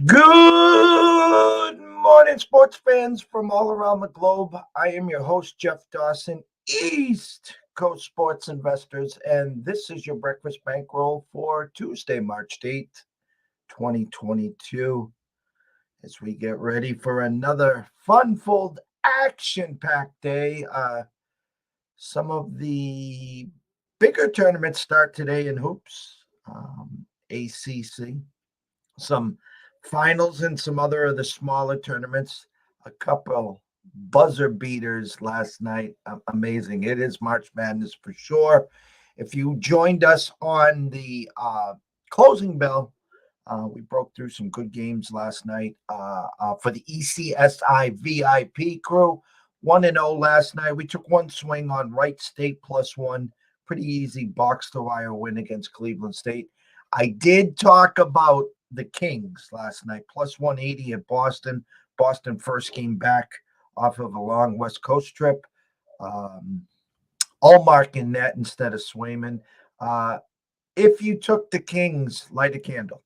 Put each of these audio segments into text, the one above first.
Good morning, sports fans from all around the globe. I am your host, Jeff Dawson, East Coast Sports Investors, and this is your breakfast bankroll for Tuesday, March 8th, 2022. As we get ready for another fun-filled, action-packed day. Some of the bigger tournaments start today in hoops, ACC, some finals and some other of the smaller tournaments. A couple buzzer beaters last night. Amazing. It is March Madness for sure. If you joined us on the closing bell, we broke through some good games last night for the ECSI VIP crew. 1-0 last night. We took one swing on Wright State +1. Pretty easy box to wire win against Cleveland State. I did talk about the Kings last night, +180 at Boston. Boston first game back off of a long West Coast trip. Allmark in net instead of Swayman. If you took the Kings, light a candle.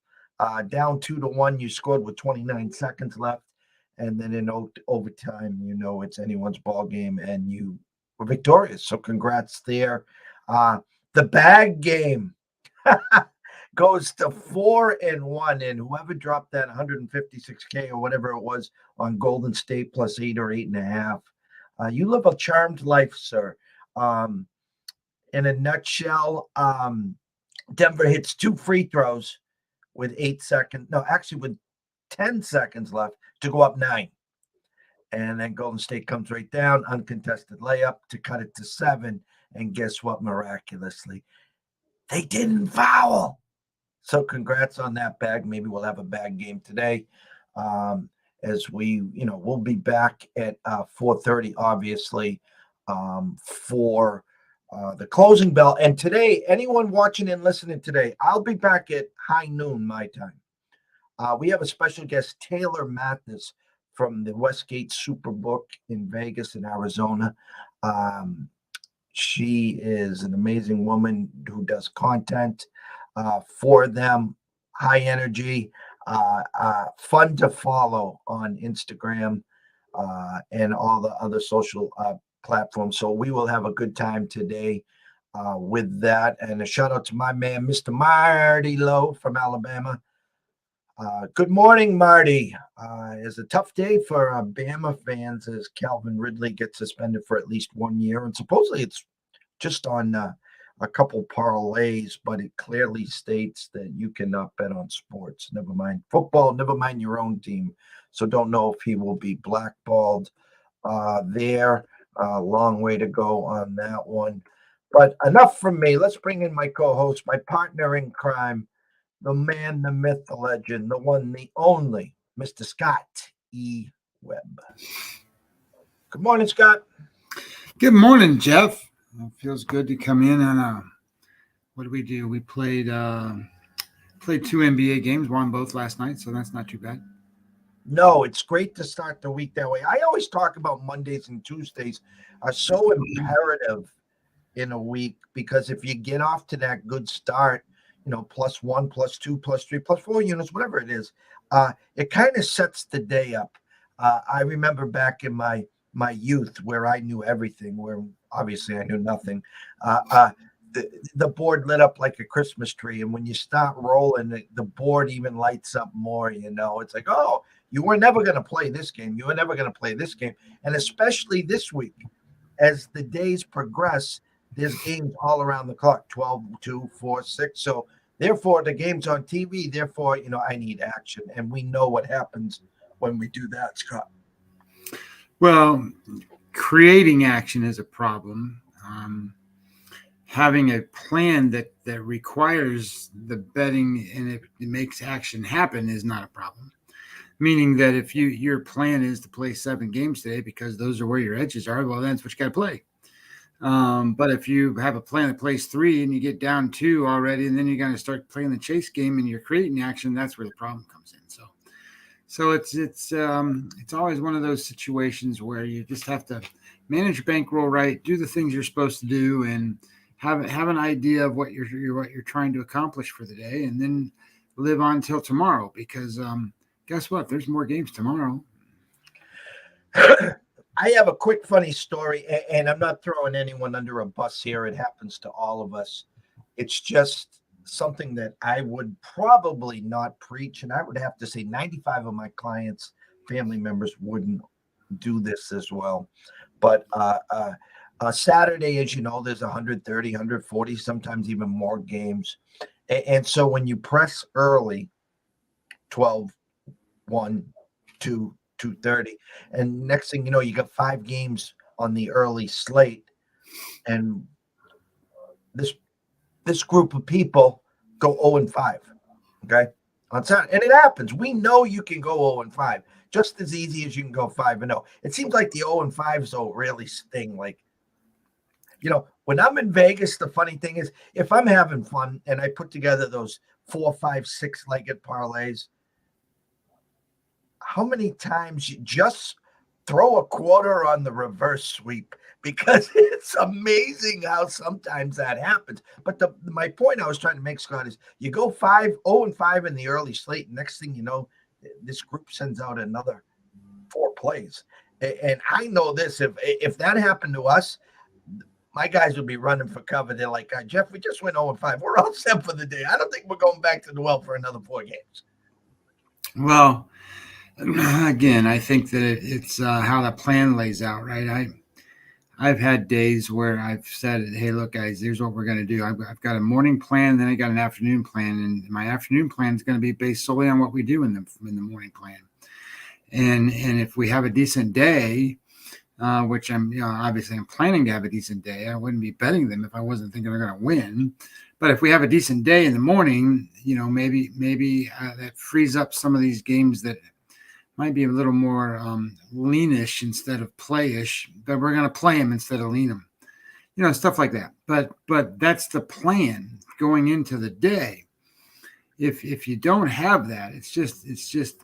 Down 2-1, you scored with 29 seconds left. And then in overtime, it's anyone's ball game, and you were victorious. So congrats there. The bag game goes to 4-1, and whoever dropped that 156K or whatever it was on Golden State +8 or 8.5, you live a charmed life, sir. In a nutshell, Denver hits 2 free throws with 10 seconds left to go up 9. And then Golden State comes right down, uncontested layup to cut it to 7. And guess what? Miraculously, they didn't foul. So congrats on that bag. Maybe we'll have a bag game today. As we'll be back at 4:30, obviously, for the closing bell. And today, anyone watching and listening today, I'll be back at high noon my time. We have a special guest, Taylor Mathis from the Westgate Superbook in Vegas in Arizona. She is an amazing woman who does content for them, high energy, fun to follow on Instagram and all the other social platforms. So we will have a good time today with that. And a shout out to my man, Mr. Marty Lowe from Alabama. Good morning, Marty. It's a tough day for Bama fans as Calvin Ridley gets suspended for at least 1 year. And supposedly it's just on a couple parlays, but it clearly states that you cannot bet on sports. Never mind football, never mind your own team. So don't know if he will be blackballed there. Long way to go on that one. But enough from me. Let's bring in my co-host, my partner in crime, the man, the myth, the legend, the one, the only, Mr. Scott E. Webb. Good morning, Scott. Good morning, Jeff. It feels good to come in on what did we do? We played 2 NBA games, won both last night, so that's not too bad. No, it's great to start the week that way. I always talk about Mondays and Tuesdays are so imperative in a week because if you get off to that good start, +1, +2, +3, +4 units, whatever it is, it kind of sets the day up. I remember back in my youth where I knew everything, where obviously I knew nothing. The board lit up like a Christmas tree, and when you start rolling, the board even lights up more. It's like, oh, you were never going to play this game. You were never going to play this game, and especially this week, as the days progress, there's games all around the clock, 12, 2, 4, 6. So therefore, the game's on TV. Therefore, I need action. And we know what happens when we do that, Scott. Well, creating action is a problem. Having a plan that requires the betting and it makes action happen is not a problem. Meaning that if your plan is to play 7 games today because those are where your edges are, well, that's what you got to play. But if you have a plan that plays 3 and you get down 2 already, and then you're going to start playing the chase game and you're creating action, that's where the problem comes in. So it's always one of those situations where you just have to manage your bankroll right, do the things you're supposed to do, and have an idea of what you're trying to accomplish for the day, and then live on till tomorrow because guess what? There's more games tomorrow. I have a quick funny story, and I'm not throwing anyone under a bus here. It happens to all of us. It's just something that I would probably not preach, and I would have to say 95 of my clients, family members wouldn't do this as well. But Saturday, as you know, there's 130, 140, sometimes even more games. And so when you press early, 12, 1, 2, 2:30, and next thing you know, you got 5 games on the early slate, and this this group of people go 0-5. Okay, on Saturday, and it happens. We know you can go 0-5 just as easy as you can go 5-0. It seems like the 0-5s don't really sting. Like, when I'm in Vegas, the funny thing is, if I'm having fun and I put together those 4, 5, 6-legged parlays, how many times you just throw a quarter on the reverse sweep, because it's amazing how sometimes that happens. But my point I was trying to make, Scott, is you go 0-5 in the early slate. Next thing you know, this group sends out another 4 plays. And I know this, if that happened to us, my guys would be running for cover. They're like, Jeff, we just went 0-5. We're all set for the day. I don't think we're going back to the well for another 4 games. Well, again, I think that it's how the plan lays out, right? I've had days where I've said, hey, look, guys, here's what we're going to do. I've got a morning plan, then I got an afternoon plan, and my afternoon plan is going to be based solely on what we do in the morning plan. And if we have a decent day, which obviously I'm planning to have a decent day, I wouldn't be betting them if I wasn't thinking they're going to win. But if we have a decent day in the morning, maybe that frees up some of these games that might be a little more leanish instead of playish, but we're going to play them instead of lean them, stuff like that. But that's the plan going into the day. If you don't have that, it's just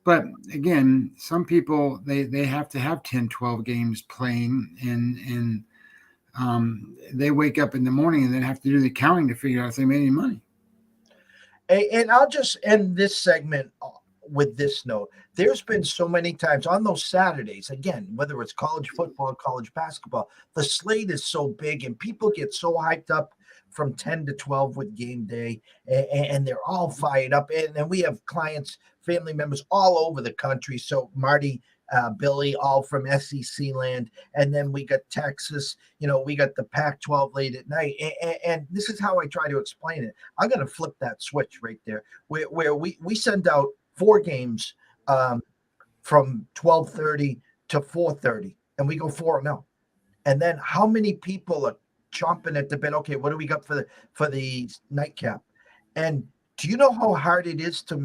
but again, some people, they have to have 10, 12 games playing, and they wake up in the morning and then have to do the counting to figure out if they made any money. And I'll just end this segment with this note. There's been so many times on those Saturdays, again, whether it's college football, college basketball, the slate is so big and people get so hyped up from 10 to 12 with game day, and they're all fired up. And then we have clients, family members all over the country. So Marty, Billy, all from SEC land. And then we got Texas, we got the Pac-12 late at night. And this is how I try to explain it. I'm going to flip that switch right there, where we send out 4 games from 12:30 to 4:30, and we go 4-0. And then how many people are chomping at the bit? Okay, what do we got for the nightcap? And do you know how hard it is to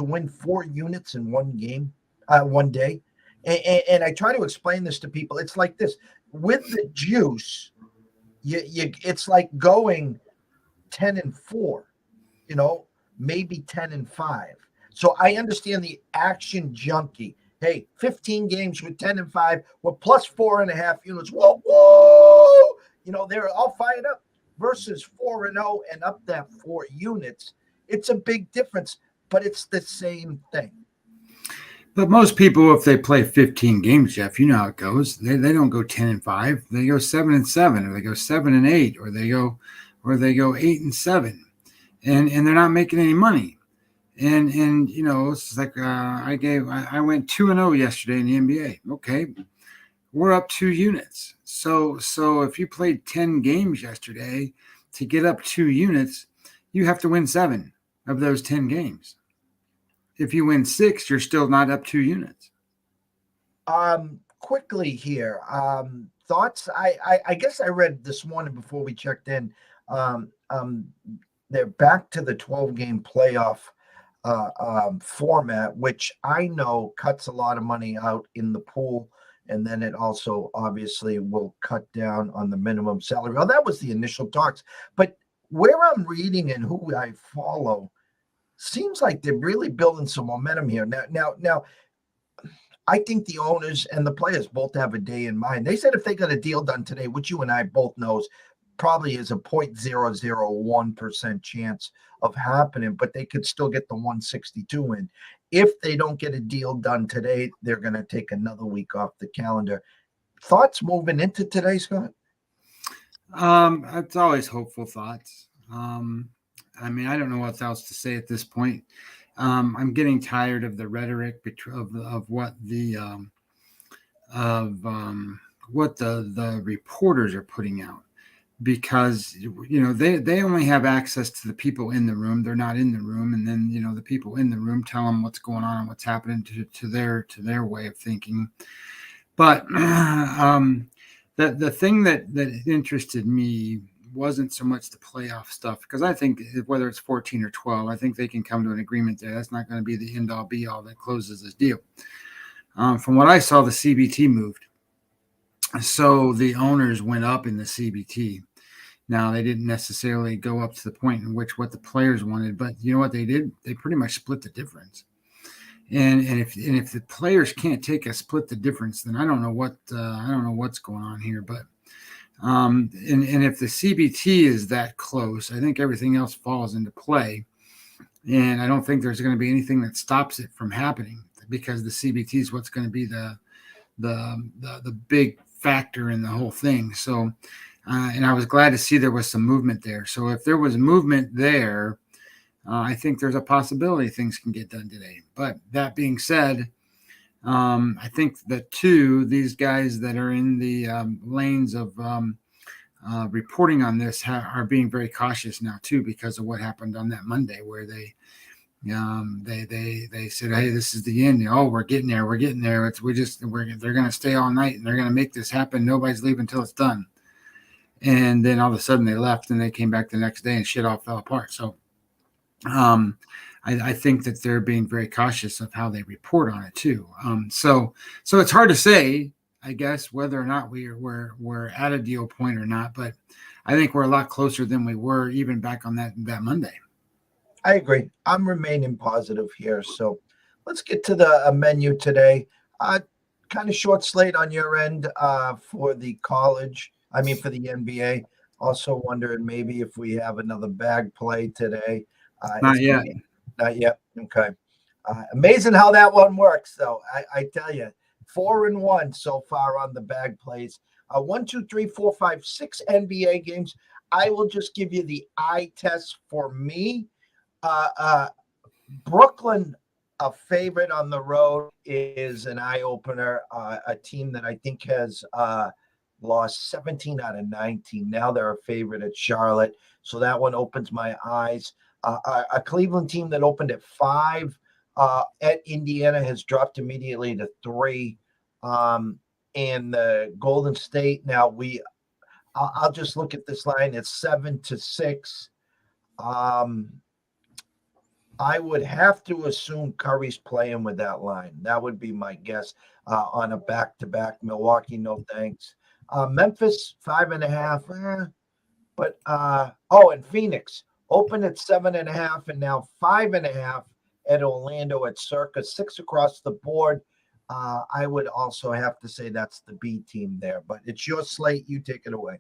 win 4 units in one game, one day? And I try to explain this to people. It's like this: with the juice, it's like going 10-4, maybe 10-5. So I understand the action junkie. Hey, 15 games with 10-5, with plus 4.5 units. Whoa! They're all fired up. Versus 4-0 and up that 4 units. It's a big difference, but it's the same thing. But most people, if they play 15 games, Jeff, you know how it goes. They don't go 10-5. They go 7-7, or they go 7-8, or they go 8-7, and they're not making any money. And it's like I went 2-0 yesterday in the NBA. Okay, we're up 2 units. So if you played 10 games yesterday, to get up 2 units, you have to win 7 of those 10 games. If you win 6, you're still not up 2 units. Quickly here, thoughts. I guess I read this morning before we checked in. They're back to the 12-game playoff format, which I know cuts a lot of money out in the pool, and then it also obviously will cut down on the minimum salary. Well, that was the initial talks, but where I'm reading and who I follow, seems like they're really building some momentum here. Now, I think the owners and the players both have a day in mind. They said if they got a deal done today, which you and I both knows, probably is a 0.001% chance of happening, but they could still get the 162 in. If they don't get a deal done today, they're going to take another week off the calendar. Thoughts moving into today, Scott? It's always hopeful thoughts. I mean, I don't know what else to say at this point. I'm getting tired of the rhetoric of what the reporters are putting out, because they only have access to the people in the room. They're not in the room, and then the people in the room tell them what's going on and what's happening to their way of thinking. But the thing that interested me wasn't so much the playoff stuff, because I think whether it's 14 or 12, I think they can come to an agreement there. That's not going to be the end all be all that closes this deal. From what I saw, the CBT moved. So the owners went up in the CBT. Now, they didn't necessarily go up to the point in which what the players wanted, but you know what they did? They pretty much split the difference. And if the players can't take a split the difference, then I don't know what's going on here. But and if the CBT is that close, I think everything else falls into play. And I don't think there's going to be anything that stops it from happening, because the CBT is what's going to be the big factor in the whole thing. So, and I was glad to see there was some movement there. So if there was movement there, I think there's a possibility things can get done today. But that being said, I think that these guys that are in the lanes of reporting on this are being very cautious now too, because of what happened on that Monday, where they said, hey, this is the end. Oh, we're getting there. They're going to stay all night and they're going to make this happen. Nobody's leaving until it's done. And then all of a sudden they left and they came back the next day and shit all fell apart. So I think that they're being very cautious of how they report on it too. So it's hard to say, I guess, whether or not we're at a deal point or not, but I think we're a lot closer than we were even back on that Monday. I agree. I'm remaining positive here. So let's get to the menu today. Kind of short slate on your end for the for the NBA. Also wondering maybe if we have another bag play today. Not yet. Not yet. Okay. Amazing how that one works, though. I tell you, 4-1 so far on the bag plays. 1, 2, 3, 4, 5, 6 NBA games. I will just give you the eye test for me. Brooklyn, a favorite on the road, is an eye opener. A team that I think has lost 17 out of 19. Now they're a favorite at Charlotte, so that one opens my eyes. A Cleveland team that opened at 5 at Indiana has dropped immediately to 3. And the Golden State, now I'll just look at this line. It's 7-6. I would have to assume Curry's playing with that line. That would be my guess on a back-to-back. Milwaukee, no thanks. Memphis, 5.5. And Phoenix open at 7.5 and now 5.5 at Orlando at circa 6 across the board. I would also have to say that's the B team there, but it's your slate. You take it away.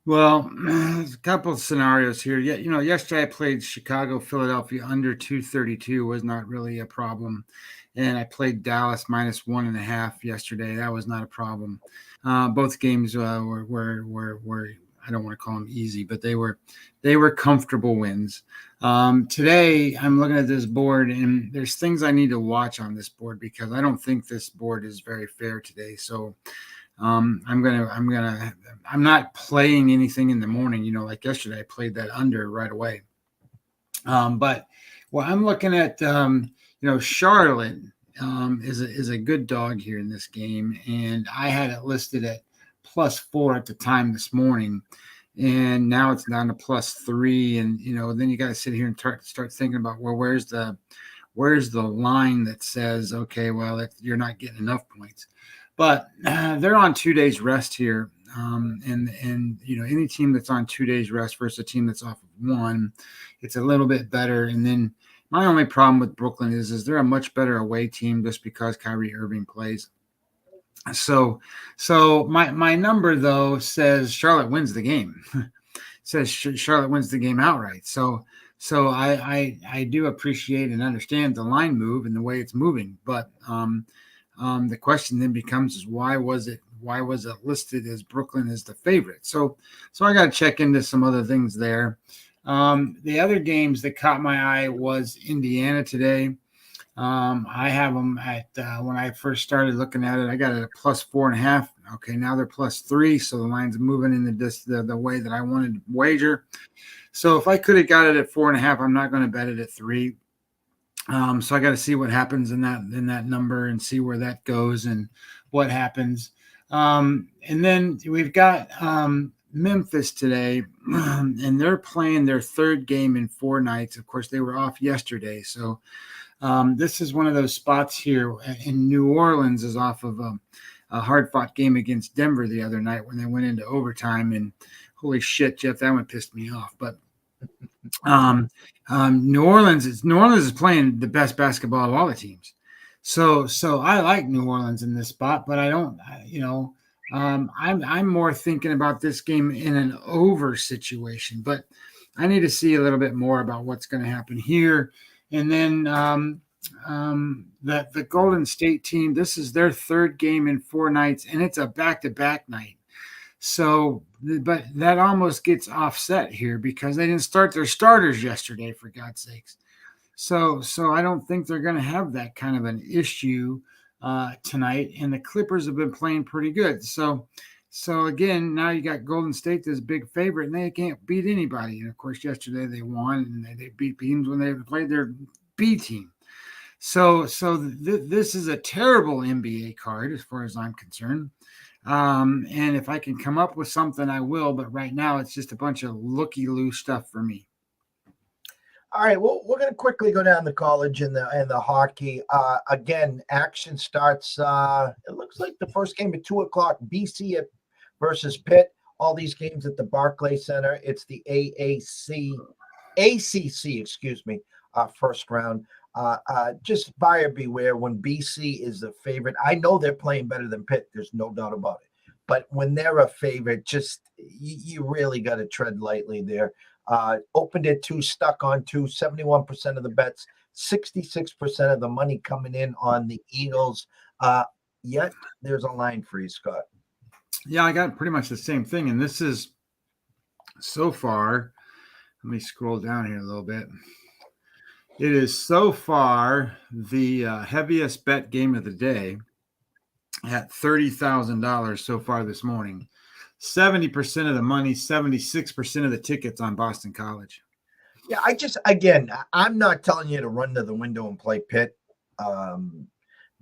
Well, there's a couple of scenarios here. Yeah, yesterday I played Chicago, Philadelphia under 232 was not really a problem, and I played Dallas -1.5 yesterday. That was not a problem. Both games were I don't want to call them easy, but they were comfortable wins. Today I'm looking at this board and there's things I need to watch on this board because I don't think this board is very fair today. So I'm not playing anything in the morning, like yesterday I played that under right away. But well, I'm looking at, Charlotte is a good dog here in this game. And I had it listed at +4 at the time this morning. And now it's down to +3. And, then you got to sit here and start thinking about, well, where's the line that says, okay, well, you're not getting enough points. But they're on 2 days rest here. And any team that's on 2 days rest versus a team that's off of 1, it's a little bit better. And then my only problem with Brooklyn is they're a much better away team just because Kyrie Irving plays. So my number though says Charlotte wins the game. Says Charlotte wins the game outright. So I do appreciate and understand the line move and the way it's moving, but the question then becomes is why was it listed as Brooklyn as the favorite? So I got to check into some other things there. The other games that caught my eye was Indiana today. I have them at when I first started looking at it, I got it at +4.5. Okay, now they're +3, so the line's moving in the way that I wanted to wager. So if I could have got it at 4.5, I'm not going to bet it at 3. So I got to see what happens in that number and see where that goes and what happens. And then we've got Memphis today, and they're playing their third game in 4 nights. Of course, they were off yesterday, so this is one of those spots here. In New Orleans is off of a hard-fought game against Denver the other night when they went into overtime, and holy shit, Jeff, that one pissed me off. But New Orleans is playing the best basketball of all the teams. So I like New Orleans in this spot, but I don't, I'm more thinking about this game in an over situation, but I need to see a little bit more about what's going to happen here. And then the Golden State team, this is their third game in 4 nights, and it's a back-to-back night. So, but that almost gets offset here because they didn't start their starters yesterday, for God's sakes. So I don't think they're going to have that kind of an issue tonight. And the Clippers have been playing pretty good. So again, now you got Golden State, this big favorite, and they can't beat anybody. And of course, yesterday they won, and they beat teams when they played their B team. So this is a terrible NBA card as far as I'm concerned. And if I can come up with something, I will. But right now, it's just a bunch of looky-loo stuff for me. All right, well, we're going to quickly go down the college and the hockey. Again, action starts. It looks like the first game at 2:00. BC versus Pitt. All these games at the Barclays Center. It's the ACC, excuse me, first round. Just buyer beware when BC is the favorite. I know they're playing better than Pitt. There's no doubt about it. But when they're a favorite, just you really got to tread lightly there. Opened at 2, stuck on 2, 71% of the bets, 66% of the money coming in on the Eagles. Yet there's a line for you, Scott. Yeah, I got pretty much the same thing. And this is so far, let me scroll down here a little bit. It is so far the heaviest bet game of the day at $30,000 so far this morning. 70% of the money, 76% of the tickets on Boston College. Yeah, I'm not telling you to run to the window and play Pitt.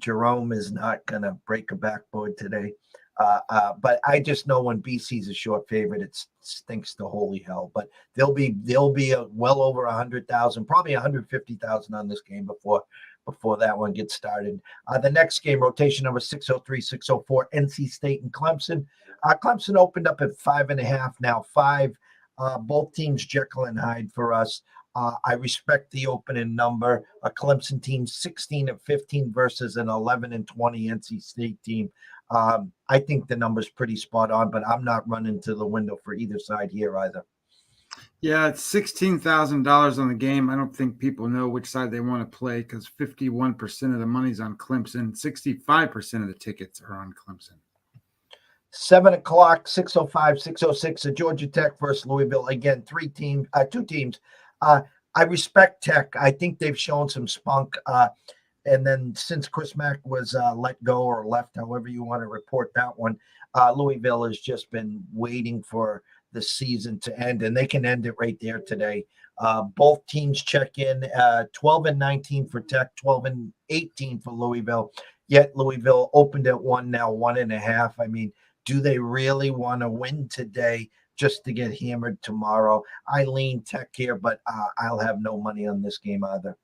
Jerome is not going to break a backboard today. But I just know when BC's a short favorite, it stinks to holy hell. But there'll be well over 100,000, probably 150,000 on this game before that one gets started. The next game, rotation number 603, 604, NC State and Clemson. Clemson opened up at 5.5, now 5. Both teams Jekyll and Hyde for us. I respect the opening number. A Clemson team 16-15 versus an 11-20 NC State team. I think the number's pretty spot on, but I'm not running to the window for either side here either. Yeah, it's $16,000 on the game. I don't think people know which side they want to play because 51% of the money's on Clemson. 65% of the tickets are on Clemson. 7:00, 6:05, 6:06, Georgia Tech versus Louisville. Again, two teams. I respect Tech. I think they've shown some spunk. And then since Chris Mack was let go or left, however you want to report that one, Louisville has just been waiting for the season to end, and they can end it right there today. Both teams check in 12-19 for Tech, 12-18 for Louisville. Yet Louisville opened at 1, now 1.5. I mean, do they really want to win today just to get hammered tomorrow? I lean Tech here, but I'll have no money on this game either.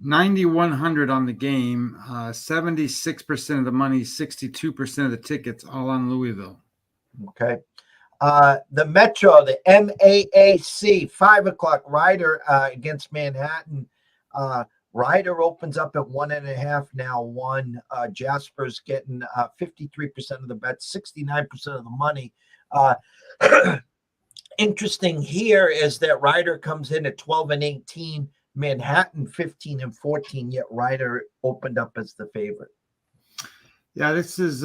9,100 on the game, 76% of the money, 62% of the tickets, all on Louisville. Okay. The Metro, the MAAC, 5:00 Rider against Manhattan. Ryder opens up at 1.5 now. Jasper's getting 53% of the bets, 69% of the money. Interesting here is that Ryder comes in at 12-18, Manhattan 15-14, yet Ryder opened up as the favorite. Yeah, this is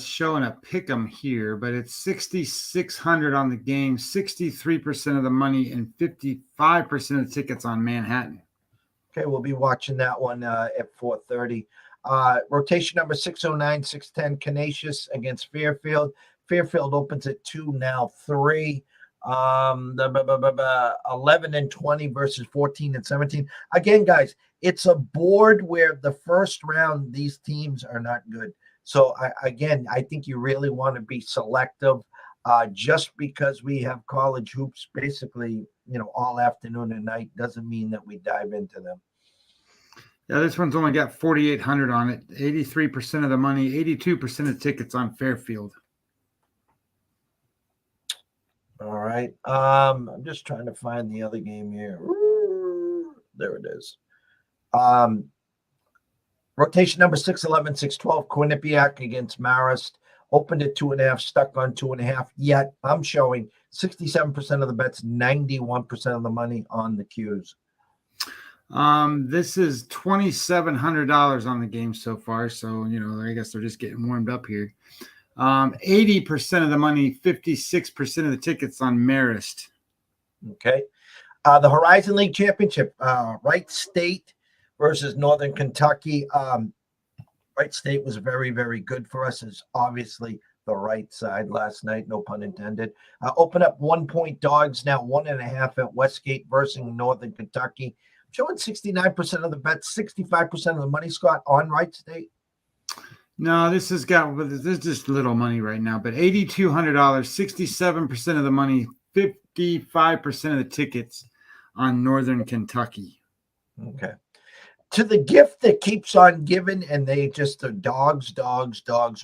showing a pick 'em here, but it's 6,600 on the game, 63% of the money, and 55% of the tickets on Manhattan. Okay, we'll be watching that one at 4:30. Rotation number 609, 610, Canisius against Fairfield. Fairfield opens at 2, now 3. 11-20 versus 14-17. Again, guys, it's a board where the first round, these teams are not good. So I think you really want to be selective. Just because we have college hoops basically, all afternoon and night doesn't mean that we dive into them. Yeah, this one's only got 4,800 on it, 83% of the money, 82% of the tickets on Fairfield. All right. I'm just trying to find the other game here. There it is. Rotation number 611, 612, Quinnipiac against Marist. Opened at 2.5, stuck on 2.5. Yet I'm showing 67% of the bets, 91% of the money on the Qs. This is $2,700 on the game so far. So, I guess they're just getting warmed up here. 80% of the money, 56% of the tickets on Marist. Okay. The Horizon League Championship, Wright State versus Northern Kentucky. Wright State was very, very good for us. Is obviously the right side last night, no pun intended. Open up 1-point dogs, now 1.5 at Westgate versus Northern Kentucky. Showing 69% of the bets, 65% of the money, Scott, on Wright State. No, this is just little money right now, but $8,200, 67% of the money, 55% of the tickets on Northern Kentucky. Okay. To the gift that keeps on giving, and they just are dogs,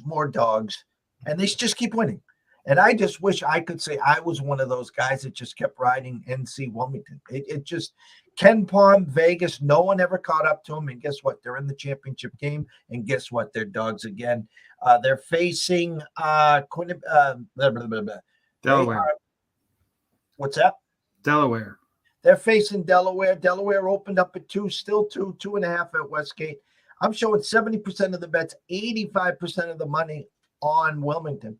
more dogs, and they just keep winning. And I just wish I could say I was one of those guys that just kept riding NC Wilmington. It just Ken Palm, Vegas, no one ever caught up to them. And guess what? They're in the championship game. And guess what? They're dogs again. They're facing Delaware. What's that? Delaware. They're facing Delaware. Delaware opened up at 2, still 2.5 at Westgate. I'm showing 70% of the bets, 85% of the money on Wilmington.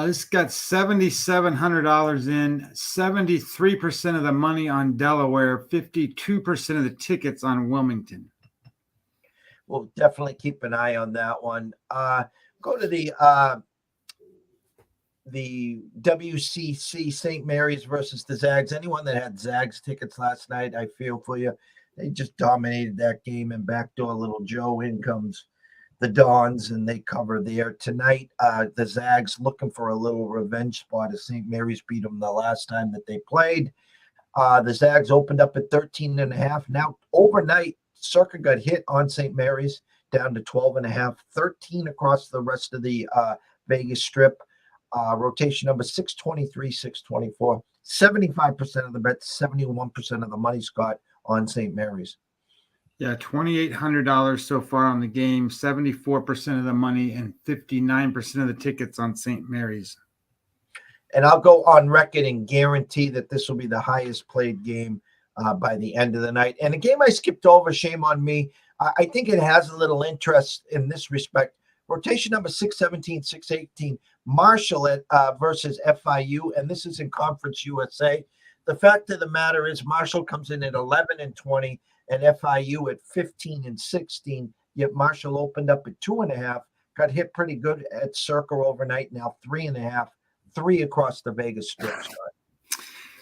This got $7,700 in, 73% of the money on Delaware, 52% of the tickets on Wilmington. We'll definitely keep an eye on that one. Go to the WCC St. Mary's versus the Zags. Anyone that had Zags tickets last night, I feel for you. They just dominated that game, and backdoor little Joe in comes the Dons, and they cover there. Tonight, the Zags looking for a little revenge spot as St. Mary's beat them the last time that they played. The Zags opened up at 13.5. Now, overnight, Circa got hit on St. Mary's down to 12.5, 13 across the rest of the Vegas Strip. Rotation number 623, 624. 75% of the bets, 71% of the money, Scott, on St. Mary's. Yeah, $2,800 so far on the game, 74% of the money, and 59% of the tickets on St. Mary's. And I'll go on record and guarantee that this will be the highest played game by the end of the night. And a game I skipped over, shame on me. I think it has a little interest in this respect. Rotation number 617, 618, Marshall versus FIU, and this is in Conference USA. The fact of the matter is Marshall comes in at 11-20 and FIU at 15-16, yet Marshall opened up at 2.5, got hit pretty good at Circa overnight, now 3.5, 3 across the Vegas Strip.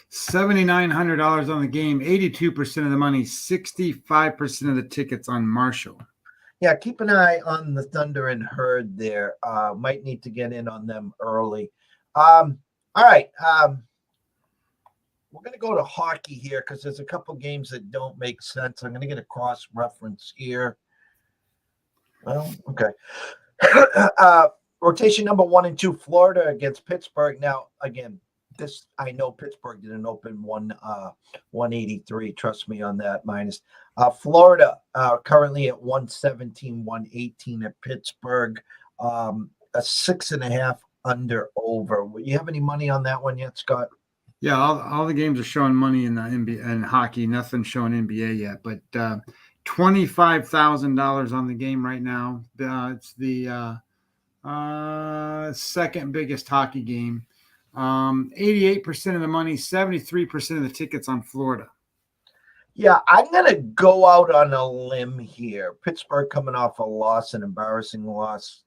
$7,900 on the game, 82% of the money, 65% of the tickets on Marshall. Yeah, keep an eye on the Thunder and Herd there. Might need to get in on them early. All right. We're going to go to hockey here because there's a couple games that don't make sense. I'm going to get a cross-reference here. Well, okay. Rotation number 1 and 2, Florida against Pittsburgh. Now, again, this I know Pittsburgh didn't open 183. Trust me on that. Minus Florida currently at 117, 118 at Pittsburgh. A 6.5 under over. You have any money on that one yet, Scott? Yeah, all the games are showing money in the NBA and hockey. Nothing showing NBA yet, but $25,000 on the game right now. It's the second biggest hockey game. 88% of the money, 73% of the tickets on Florida. Yeah, I'm going to go out on a limb here. Pittsburgh coming off a loss, an embarrassing loss.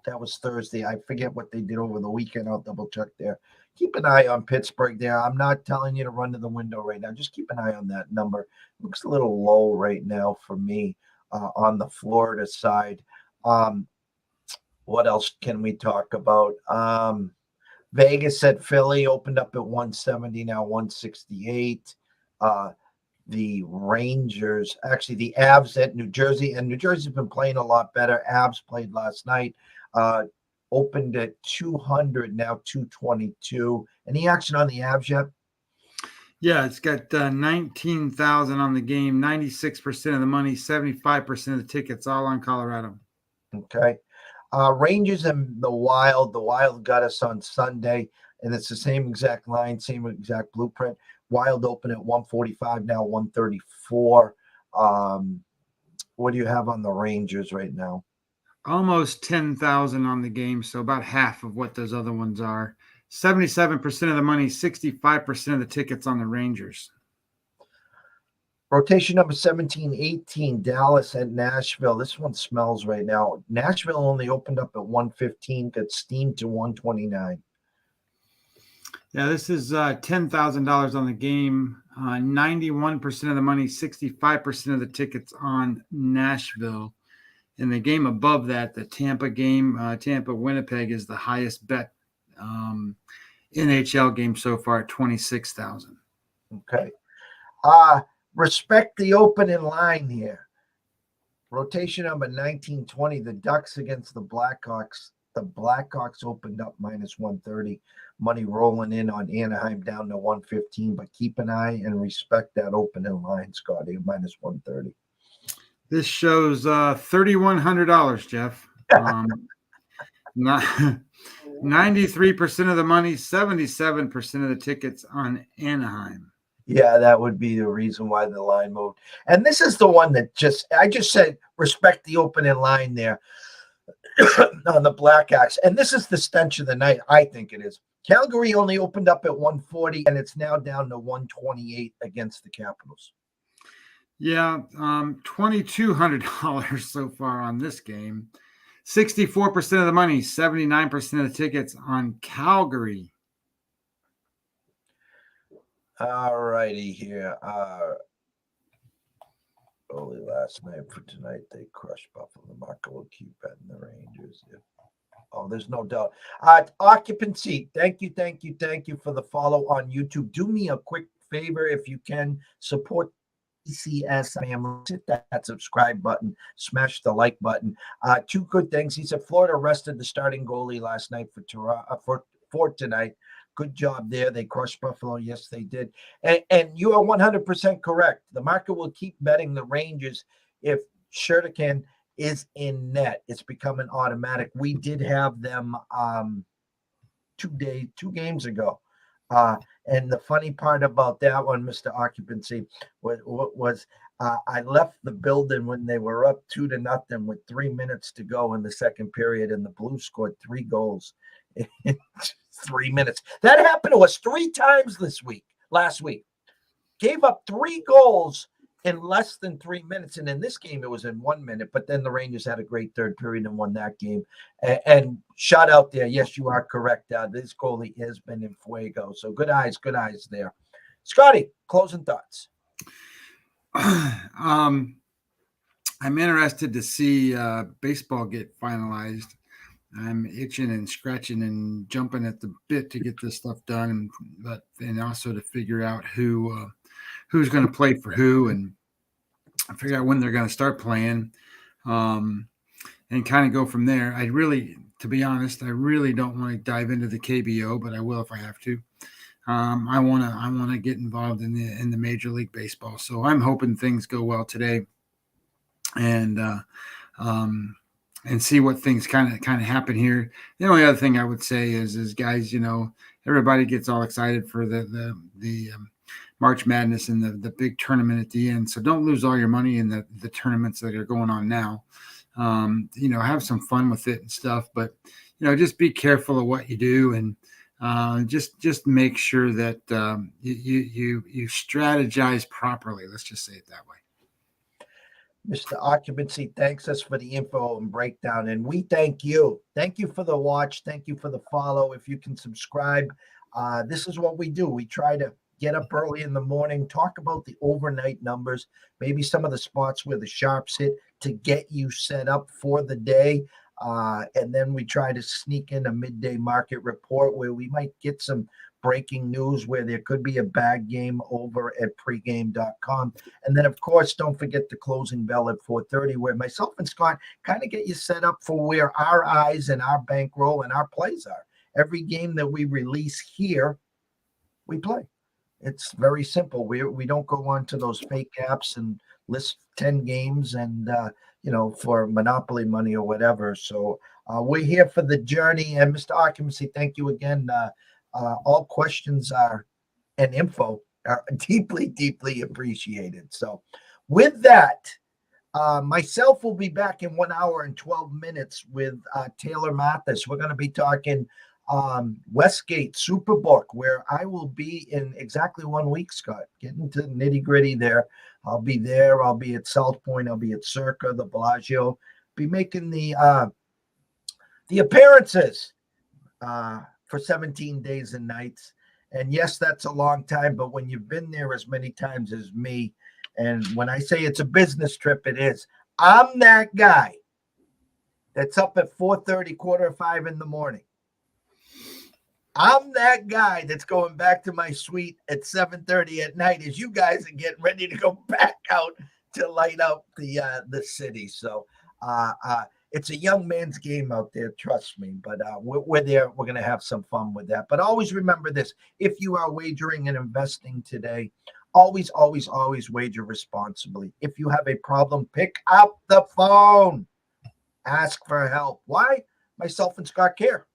That was Thursday. I forget what they did over the weekend. I'll double check there. Keep an eye on Pittsburgh there. I'm not telling you to run to the window right now. Just keep an eye on that number. It looks a little low right now for me on the Florida side. What else can we talk about? Vegas at Philly opened up at 170, now 168. The Rangers, actually the Avs at New Jersey, and New Jersey's been playing a lot better. Avs played last night, opened at 200, now 222. Any action on the Avs yet? Yeah, it's got 19,000 on the game, 96% of the money, 75% of the tickets, all on Colorado. Okay. Rangers and the Wild. The Wild got us on Sunday, and it's the same exact line, same exact blueprint. Wild open at 145, now 134. What do you have on the Rangers right now? Almost 10,000 on the game, so about half of what those other ones are. 77% of the money, 65% of the tickets on the Rangers. Rotation number 17, 18, Dallas at Nashville. This one smells right now. Nashville only opened up at 115, got steamed to 129. Yeah, this is $10,000 on the game. 91% of the money, 65% of the tickets on Nashville. In the game above that, the Tampa game, Tampa-Winnipeg is the highest bet NHL game so far at 26,000. Okay. Respect the opening line here. Rotation number 1920, the Ducks against the Blackhawks. The Blackhawks opened up minus 130. Money rolling in on Anaheim down to 115, but keep an eye and respect that opening line, Scotty, minus 130. This shows $3,100, Jeff. 93% of the money, 77% of the tickets on Anaheim. Yeah, that would be the reason why the line moved. And this is the one that I just said, respect the opening line there on the Blackhawks. And this is the stench of the night. I think it is. Calgary only opened up at 140, and it's now down to 128 against the Capitals. Yeah, $2,200 so far on this game. 64% of the money, 79% of the tickets on Calgary. All righty here. Only last night for tonight, they crushed Buffalo. The market will keep betting the Rangers. Oh, there's no doubt. Occupancy. Thank you for the follow on YouTube. Do me a quick favor if you can support ECS family. Hit that subscribe button, smash the like button. Two good things. He said Florida rested the starting goalie last night for tonight. Good job there. They crushed Buffalo. Yes, they did. And you are 100% correct. The market will keep betting the Rangers if Shertican is in net. It's becoming automatic. We did have them 2 games ago. And the funny part about that one, Mr. Occupancy, was I left the building when they were up 2-0 with 3 minutes to go in the second period, and the Blues scored 3 goals in 3 minutes. That happened to us 3 times last week. Gave up 3 goals in less than 3 minutes. And in this game, it was in 1 minute. But then the Rangers had a great third period and won that game. And shout out there. Yes, you are correct. This goalie has been in fuego. So good eyes there. Scotty, closing thoughts. I'm interested to see baseball get finalized. I'm itching and scratching and jumping at the bit to get this stuff done, and also to figure out who's going to play for who, and figure out when they're going to start playing, and kind of go from there. to be honest, I really don't want to dive into the KBO, but I will if I have to. I wanna get involved in the Major League Baseball. So I'm hoping things go well today, and um, and see what things kind of happen here. The only other thing I would say is guys, everybody gets all excited for the March Madness and the big tournament at the end. So don't lose all your money in the tournaments that are going on now. Have some fun with it and stuff, but just be careful of what you do, and just make sure that you strategize properly. Let's just say it that way. Mr. Occupancy thanks us for the info and breakdown, and we thank you. Thank you for the watch. Thank you for the follow. If you can subscribe, this is what we do. We try to get up early in the morning, talk about the overnight numbers, maybe some of the spots where the sharps hit to get you set up for the day. And then we try to sneak in a midday market report where we might get some breaking news where there could be a bag game over at pregame.com. And then, of course, don't forget the closing bell at 4:30, where myself and Scott kind of get you set up for where our eyes and our bankroll and our plays are. Every game that we release here, we play. It's very simple. We don't go on to those fake apps and list 10 games and for monopoly money or whatever. So we're here for the journey. And Mr. Occupancy, thank you again. All questions and info are deeply, deeply appreciated. So with that, myself will be back in 1 hour and 12 minutes with Taylor Mathis. We're going to be talking Westgate Superbook, where I will be in exactly 1 week, Scott. Getting to the nitty gritty there. I'll be there. I'll be at South Point. I'll be at Circa, the Bellagio. Be making the appearances for 17 days and nights. And yes, that's a long time, but when you've been there as many times as me, and when I say it's a business trip, it is. I'm that guy that's up at 4:30, 4:45 in the morning. I'm that guy that's going back to my suite at 7:30 at night as you guys are getting ready to go back out to light up the city. So it's a young man's game out there, trust me. But we're there. We're going to have some fun with that. But always remember this. If you are wagering and investing today, always, always, always wager responsibly. If you have a problem, pick up the phone. Ask for help. Why? Myself and Scott care.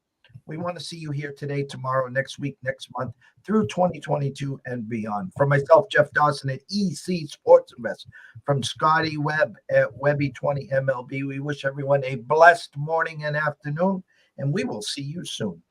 We want to see you here today, tomorrow, next week, next month, through 2022 and beyond. From myself, Jeff Dawson at EC Sports Invest, from Scotty Webb at Webby20 MLB, we wish everyone a blessed morning and afternoon, and we will see you soon.